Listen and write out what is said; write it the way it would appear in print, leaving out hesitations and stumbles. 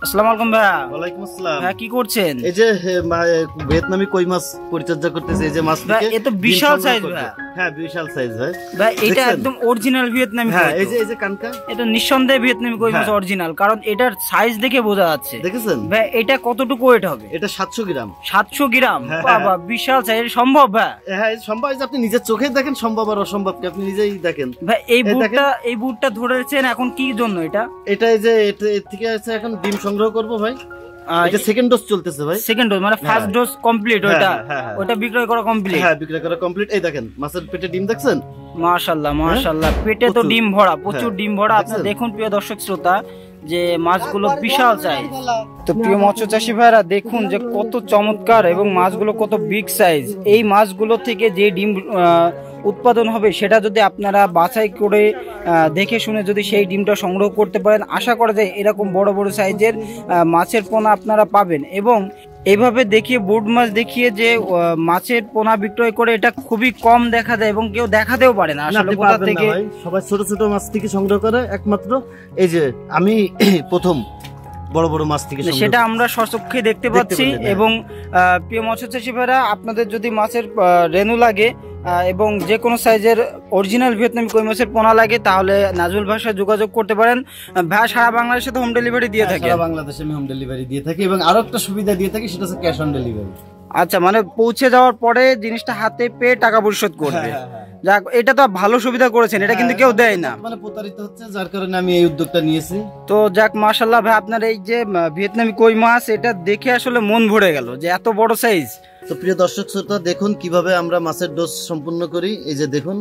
আসসালামু আলাইকুম ভাইয়া। ওয়ালাইকুম আসসালাম। হ্যাঁ, কি করছেন? এই যে ভিয়েতনামি কই মাছ পরিচর্যা করতেছে। এই যে মাছ ভাই এ তো বিশাল সাইজ ভাই। হ্যাঁ বিশাল সাইজ ভাই। ভাই এটা একদম অরিজিনাল ভিয়েতনামি। হ্যাঁ এই যে কানকা, এটা নিঃসন্দেহে ভিয়েতনামি কই মাছ অরিজিনাল, কারণ এটার সাইজ দেখে বোঝা যাচ্ছে। দেখেছেন ভাই এটা কতটুকু ওয়েট হবে? এটা 700 গ্রাম। 700 গ্রাম? বাবা বিশাল সাইজ। সম্ভব ভাই? হ্যাঁ সম্ভব। যে আপনি নিজের চোখে দেখেন সম্ভব আর অসম্ভব কি আপনি নিজেই দেখেন। ভাই এই বুটটা ধরেছেন এখন কি জন্য? এটা এই যে এর থেকে আছে এখন ডিম সংগ্রহ করব ভাই। এটা সেকেন্ড ডোজ চলতেছে ভাই। সেকেন্ড ডোজ মানে ফার্স্ট ডোজ কমপ্লিট। ওটা বিক্রয় করা কমপ্লিট? হ্যাঁ বিক্রয় করা কমপ্লিট। এই দেখেন মাছের পেটে ডিম দেখছেন? মাশাআল্লাহ মাশাআল্লাহ, পেটে তো ডিম ভরা, প্রচুর ডিম ভরা। আপনারা দেখুন প্রিয় দর্শক শ্রোতা যে মাছগুলো বিশাল সাইজ। তো প্রিয় মৎস্য চাষী ভাইরা দেখুন যে কত চমৎকার এবং মাছগুলো কত বিগ সাইজ। এই মাছগুলো থেকে যে ডিম উৎপাদন হবে সেটা যদি আপনারা বাছাই করে দেখে শুনে যদি সেই ডিমটা সংগ্রহ করতে পারেন, আশা করা যায় এরকম বড় বড় সাইজের মাছের পোনা আপনারা পাবেন। এবং এইভাবে দেখিয়ে বুট মাছ দেখিয়ে যে মাছের পোনা বিক্রয় করে এটা খুবই কম দেখা যায় এবং কেউ দেখাতেও পারে না আসলে কোথা থেকে। সবাই ছোট ছোট মাছ থেকে সংগ্রহ করে, একমাত্র এই যে আমি প্রথম বড় বড় মাছ থেকে সেটা আমরা স্বচক্ষে দেখতে পাচ্ছি। এবং প্রিয় মৎস্য চাষী ভাইরা আপনাদের যদি মাছের রেনু লাগে এবং যে কোনো সাইজের অরিজিনাল ভিয়েতনামি কই মাছের পোনা লাগে তাহলে নাজমুল ভাইয়ের সাথে যোগাযোগ করতে পারেন। ভাই সারা বাংলাদেশে তো হোম ডেলিভারি দিয়ে থাকে? সারা বাংলাদেশে আমি হোম ডেলিভারি দিয়ে থাকি এবং আরো একটা সুবিধা দিয়ে থাকি, সেটা হচ্ছে ক্যাশ অন ডেলিভারি। আচ্ছা, মানে পৌঁছে যাওয়ার পরে জিনিসটা হাতে পেয়ে টাকা পরিশোধ করবে। যাক, এটা তো ভালো সুবিধা করেছেন, এটা কিন্তু কেউ দেয় না। মানে প্রতারিত হচ্ছে, যার কারণে আমি এই উদ্যোগটা নিয়েছি। তো যাক মাশাআল্লাহ ভাই, আপনার এই যে ভিয়েতনামি কই মাছ এটা দেখে আসলে মন ভরে গেল যে এত বড় সাইজ। তো প্রিয় দর্শক শ্রোতা দেখুন কিভাবে আমরা মাছের ডোজ সম্পূর্ণ করি। এই যে দেখুন